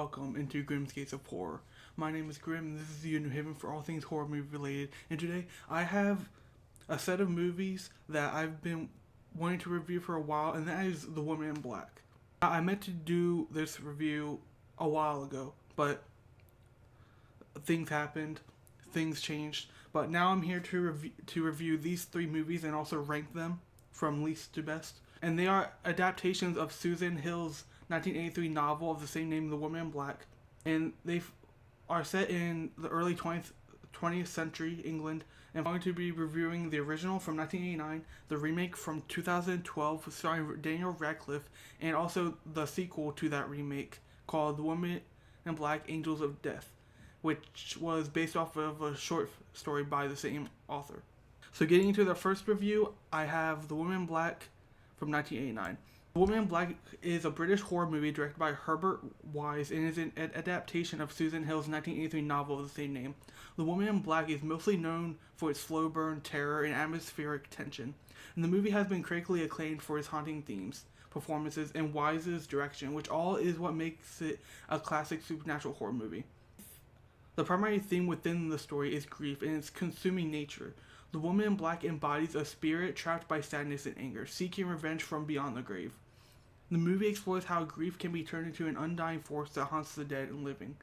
welcome into Grimm's Gates of Horror. My name is Grimm, and this is your new haven for all things horror movie related. And today I have a set of movies that I've been wanting to review for a while, and that is The Woman in Black. I meant to do this review a while ago, but things happened, things changed. But now I'm here to review these three movies and also rank them from least to best. And they are adaptations of Susan Hill's 1983 novel of the same name, The Woman in Black. And they are set in the early 20th century England. And I'm going to be reviewing the original from 1989, the remake from 2012 starring Daniel Radcliffe, and also the sequel to that remake called The Woman in Black, Angels of Death, which was based off of a short story by the same author. So getting into the first review, I have The Woman in Black from 1989. The Woman in Black is a British horror movie directed by Herbert Wise and is an adaptation of Susan Hill's 1983 novel of the same name. The Woman in Black is mostly known for its slow burn, terror, and atmospheric tension, and the movie has been critically acclaimed for its haunting themes, performances, and Wise's direction, which all is what makes it a classic supernatural horror movie. The primary theme within the story is grief and its consuming nature. The Woman in Black embodies a spirit trapped by sadness and anger, seeking revenge from beyond the grave. The movie explores how grief can be turned into an undying force that haunts the dead and living.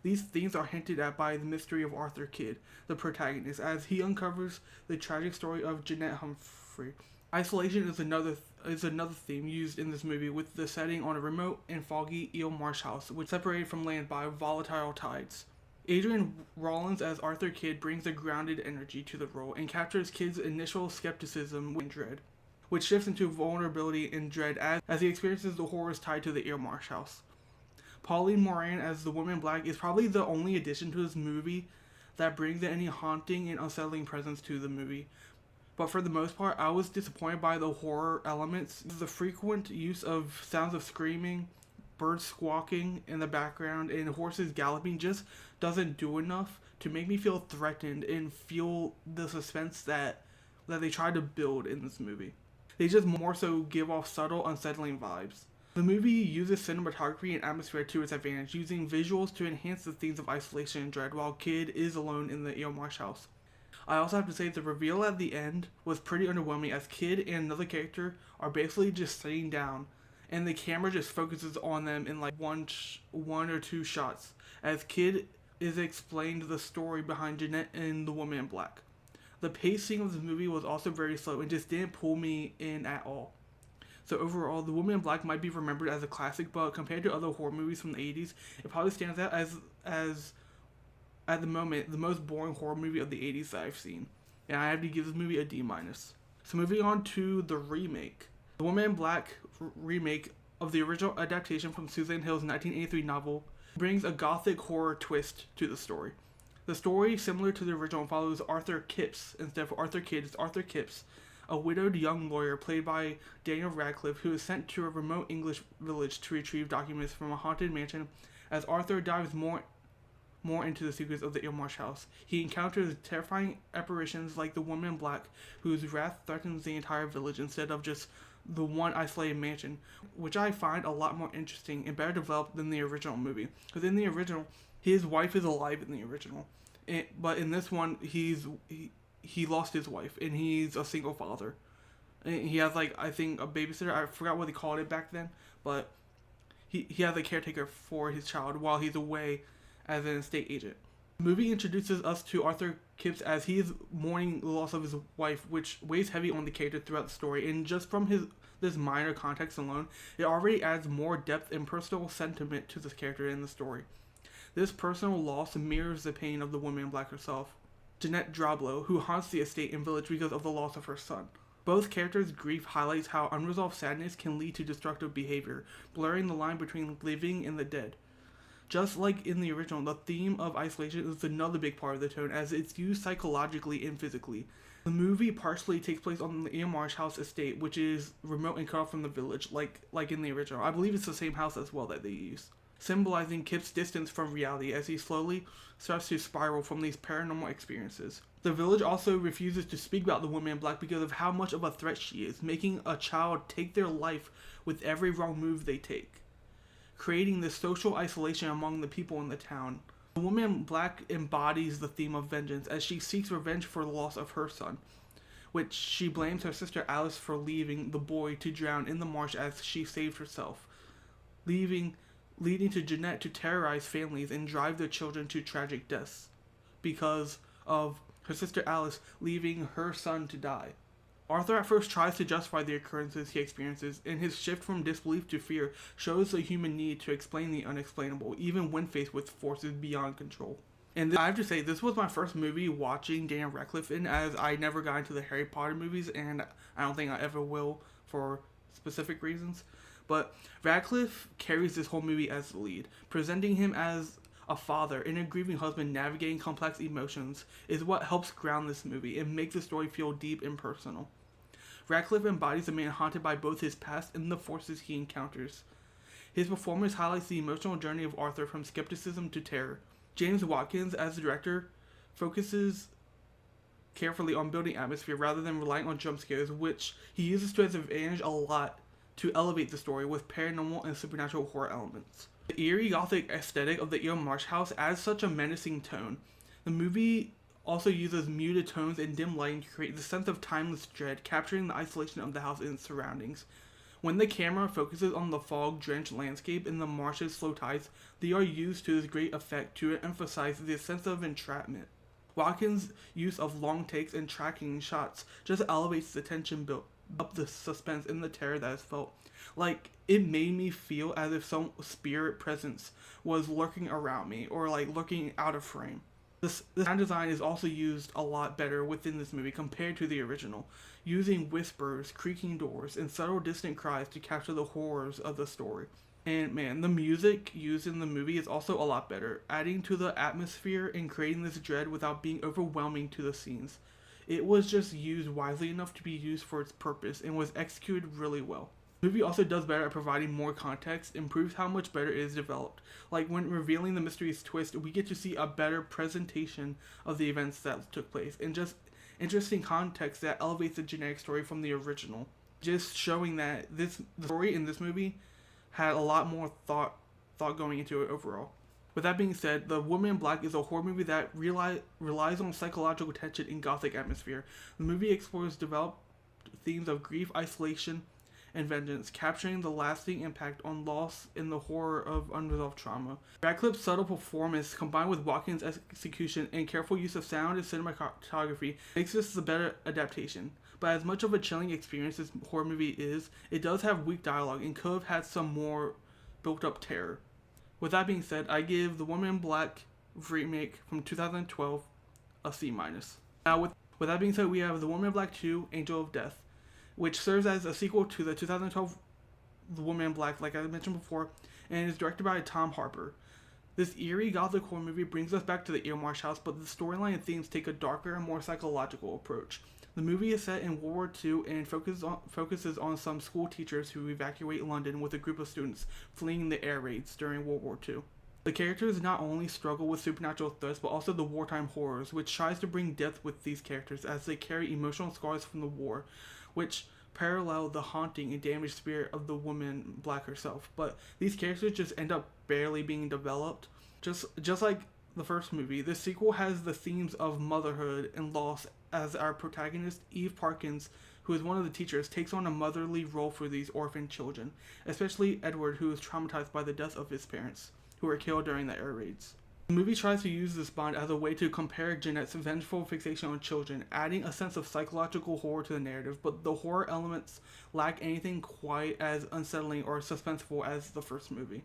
These themes are hinted at by the mystery of Arthur Kidd, the protagonist, as he uncovers the tragic story of Jeanette Humphrey. Isolation is another theme used in this movie, with the setting on a remote and foggy Eel Marsh house, which is separated from land by volatile tides. Adrian Rawlins as Arthur Kidd brings a grounded energy to the role and captures Kidd's initial skepticism and dread, which shifts into vulnerability and dread as he experiences the horrors tied to the Eel Marsh house. Pauline Moran as the Woman in Black is probably the only addition to this movie that brings any haunting and unsettling presence to the movie. But for the most part, I was disappointed by the horror elements. The frequent use of sounds of screaming, birds squawking in the background, and horses galloping just doesn't do enough to make me feel threatened and feel the suspense that they try to build in this movie. They just more so give off subtle, unsettling vibes. The movie uses cinematography and atmosphere to its advantage, using visuals to enhance the themes of isolation and dread while Kidd is alone in the Eel Marsh house. I also have to say the reveal at the end was pretty underwhelming, as Kidd and another character are basically just sitting down and the camera just focuses on them in like one or two shots, as Kidd is explained the story behind Jeanette and the Woman in Black. The pacing of the movie was also very slow and just didn't pull me in at all. So overall, The Woman in Black might be remembered as a classic, but compared to other horror movies from the 80s, it probably stands out as at the moment, the most boring horror movie of the 80s that I've seen. And I have to give this movie a D-. So moving on to the remake. The Woman in Black remake of the original adaptation from Susan Hill's 1983 novel brings a gothic horror twist to the story. The story, similar to the original, follows Arthur Kipps. Instead of Arthur Kidd, it's Arthur Kipps, a widowed young lawyer played by Daniel Radcliffe, who is sent to a remote English village to retrieve documents from a haunted mansion. As Arthur dives more into the secrets of the Eel Marsh house, he encounters terrifying apparitions like the Woman in Black, whose wrath threatens the entire village instead of just the one isolated mansion, which I find a lot more interesting and better developed than the original movie. Because in the original, his wife is alive in the original, but in this one, he lost his wife and he's a single father. And he has I think a babysitter. I forgot what they called it back then, but he has a caretaker for his child while he's away as an estate agent. The movie introduces us to Arthur Kipps as he is mourning the loss of his wife, which weighs heavy on the character throughout the story, and just from this minor context alone, it already adds more depth and personal sentiment to this character in the story. This personal loss mirrors the pain of the Woman in Black herself, Jeanette Drablow, who haunts the estate and village because of the loss of her son. Both characters' grief highlights how unresolved sadness can lead to destructive behavior, blurring the line between living and the dead. Just like in the original, the theme of isolation is another big part of the tone, as it's used psychologically and physically. The movie partially takes place on the Eel Marsh house estate, which is remote and cut off from the village, like in the original. I believe it's the same house as well that they use, symbolizing Kip's distance from reality as he slowly starts to spiral from these paranormal experiences. The village also refuses to speak about the Woman in Black because of how much of a threat she is, making a child take their life with every wrong move they take. creating this social isolation among the people in the town. The woman in black embodies the theme of vengeance as she seeks revenge for the loss of her son, which she blames her sister Alice for leaving the boy to drown in the marsh as she saved herself, leading to Jeanette to terrorize families and drive their children to tragic deaths because of her sister Alice leaving her son to die. Arthur at first tries to justify the occurrences he experiences, and his shift from disbelief to fear shows the human need to explain the unexplainable, even when faced with forces beyond control. And I have to say, this was my first movie watching Daniel Radcliffe in, as I never got into the Harry Potter movies, and I don't think I ever will for specific reasons. But Radcliffe carries this whole movie as the lead. Presenting him as a father and a grieving husband navigating complex emotions is what helps ground this movie and make the story feel deep and personal. Radcliffe embodies a man haunted by both his past and the forces he encounters. His performance highlights the emotional journey of Arthur from skepticism to terror. James Watkins, as the director, focuses carefully on building atmosphere rather than relying on jump scares, which he uses to his advantage a lot to elevate the story with paranormal and supernatural horror elements. The eerie gothic aesthetic of the Eel Marsh house adds such a menacing tone. The movie also uses muted tones and dim lighting to create the sense of timeless dread, capturing the isolation of the house and its surroundings. When the camera focuses on the fog-drenched landscape and the marsh's slow tides, they are used to this great effect to emphasize the sense of entrapment. Watkins' use of long takes and tracking shots just elevates the tension built up, the suspense and the terror that is felt. Like, it made me feel as if some spirit presence was lurking around me, or like lurking out of frame. The sound design is also used a lot better within this movie compared to the original, using whispers, creaking doors, and subtle distant cries to capture the horrors of the story. And man, the music used in the movie is also a lot better, adding to the atmosphere and creating this dread without being overwhelming to the scenes. It was just used wisely enough to be used for its purpose and was executed really well. The movie also does better at providing more context and proves how much better it is developed. Like when revealing the mystery's twist, we get to see a better presentation of the events that took place, and just interesting context that elevates the generic story from the original. Just showing that the story in this movie had a lot more thought going into it overall. With that being said, The Woman in Black is a horror movie that relies on psychological tension and gothic atmosphere. The movie explores developed themes of grief, isolation, and vengeance, capturing the lasting impact on loss and the horror of unresolved trauma. Radcliffe's subtle performance, combined with Watkins' execution and careful use of sound and cinematography, makes this a better adaptation. But as much of a chilling experience this horror movie is, it does have weak dialogue and could have had some more built-up terror. With that being said, I give The Woman in Black remake from 2012 a C-. Now, with that being said, we have The Woman in Black 2, Angel of Death, which serves as a sequel to the 2012 The Woman in Black, like I mentioned before, and is directed by Tom Harper. This eerie gothic horror movie brings us back to the Eel Marsh house, but the storyline and themes take a darker and more psychological approach. The movie is set in World War II and focuses on some school teachers who evacuate London with a group of students fleeing the air raids during World War II. The characters not only struggle with supernatural threats, but also the wartime horrors, which tries to bring depth with these characters as they carry emotional scars from the war, which parallel the haunting and damaged spirit of the woman Black herself. But these characters just end up barely being developed. Just like the first movie, this sequel has the themes of motherhood and loss as our protagonist, Eve Parkins, who is one of the teachers, takes on a motherly role for these orphan children, especially Edward, who is traumatized by the death of his parents, who were killed during the air raids. The movie tries to use this bond as a way to compare Jeanette's vengeful fixation on children, adding a sense of psychological horror to the narrative, but the horror elements lack anything quite as unsettling or suspenseful as the first movie.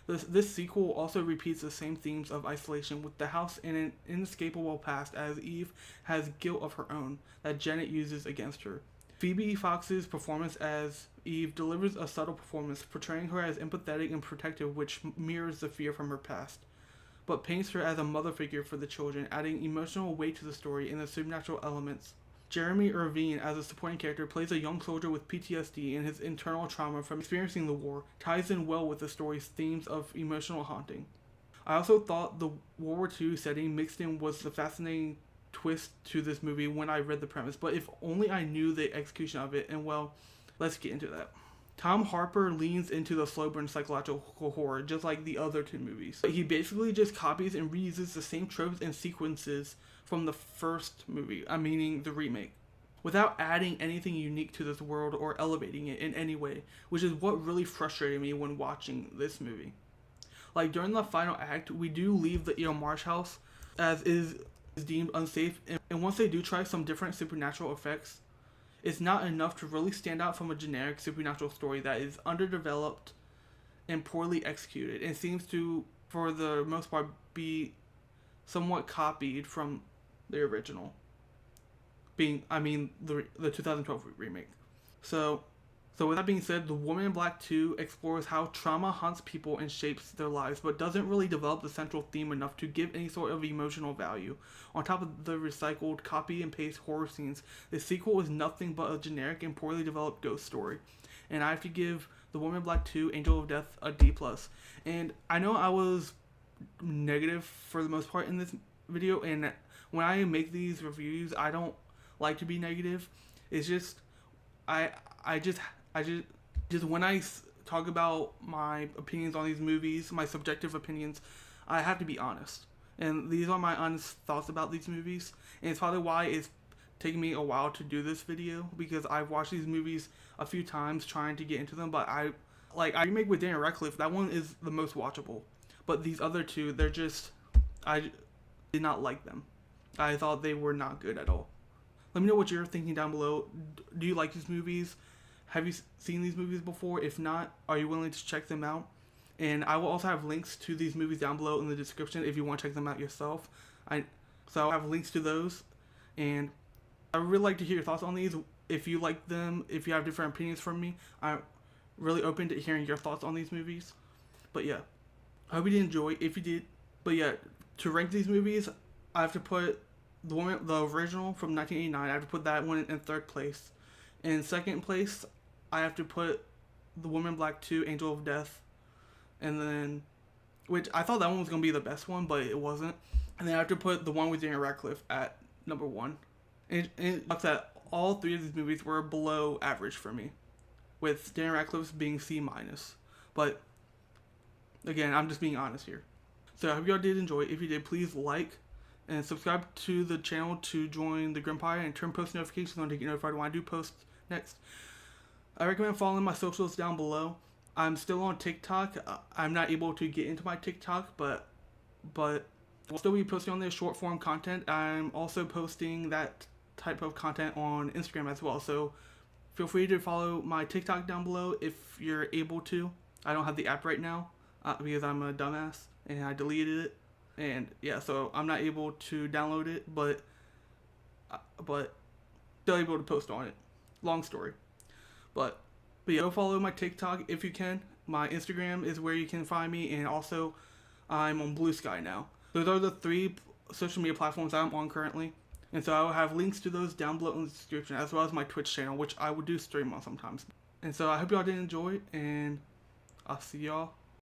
This sequel also repeats the same themes of isolation, with the house in an inescapable past as Eve has guilt of her own that Janet uses against her. Phoebe Fox's performance as Eve delivers a subtle performance, portraying her as empathetic and protective, which mirrors the fear from her past, but paints her as a mother figure for the children, adding emotional weight to the story and the supernatural elements. Jeremy Irvine, as a supporting character, plays a young soldier with PTSD and his internal trauma from experiencing the war, ties in well with the story's themes of emotional haunting. I also thought the World War II setting mixed in was the fascinating twist to this movie when I read the premise, but if only I knew the execution of it, and well, let's get into that. Tom Harper leans into the slow burn psychological horror just like the other two movies. He basically just copies and reuses the same tropes and sequences from the first movie, meaning the remake, without adding anything unique to this world or elevating it in any way, which is what really frustrated me when watching this movie. Like, during the final act, we do leave the Marsh house, as is deemed unsafe, and once they do try some different supernatural effects, it's not enough to really stand out from a generic supernatural story that is underdeveloped and poorly executed, and seems to, for the most part, be somewhat copied from the original. The 2012 remake. So with that being said, The Woman in Black 2 explores how trauma haunts people and shapes their lives, but doesn't really develop the central theme enough to give any sort of emotional value. On top of the recycled copy and paste horror scenes, the sequel is nothing but a generic and poorly developed ghost story. And I have to give The Woman in Black 2, Angel of Death, a D+. And I know I was negative for the most part in this video, and when I make these reviews, I don't like to be negative. It's just, I just when I talk about my opinions on these movies, my subjective opinions, I have to be honest. And these are my honest thoughts about these movies. And it's probably why it's taken me a while to do this video, because I've watched these movies a few times trying to get into them. But I remake with Daniel Radcliffe, that one is the most watchable. But these other two, they're just, I did not like them. I thought they were not good at all. Let me know what you're thinking down below. Do you like these movies? Have you seen these movies before? If not, are you willing to check them out? And I will also have links to these movies down below in the description if you want to check them out yourself. So I'll have links to those. And I would really like to hear your thoughts on these. If you like them, if you have different opinions from me, I'm really open to hearing your thoughts on these movies. But yeah, I hope you did enjoy. If you did, but yeah, to rank these movies, I have to put the original from 1989. I have to put that one in third place. In second place, I have to put The Woman in Black 2, Angel of Death. And then, which I thought that one was going to be the best one, but it wasn't. And then I have to put the one with Daniel Radcliffe at number 1. And it sucks that all three of these movies were below average for me, with Daniel Radcliffe being C-. But, again, I'm just being honest here. So I hope y'all did enjoy. If you did, please like and subscribe to the channel to join the Grimpire and turn post notifications on to get notified when I do post next. I recommend following my socials down below. I'm still on TikTok. I'm not able to get into my TikTok, but I'll still be posting on there short form content. I'm also posting that type of content on Instagram as well. So feel free to follow my TikTok down below if you're able to. I don't have the app right now because I'm a dumbass and I deleted it. And yeah, so I'm not able to download it, but still able to post on it. Long story. But yeah, go follow my TikTok if you can. My Instagram is where you can find me, and also I'm on Blue Sky now. Those are the 3 social media platforms I'm on currently. And so I will have links to those down below in the description, as well as my Twitch channel, which I would do stream on sometimes. And so I hope y'all did enjoy, and I'll see y'all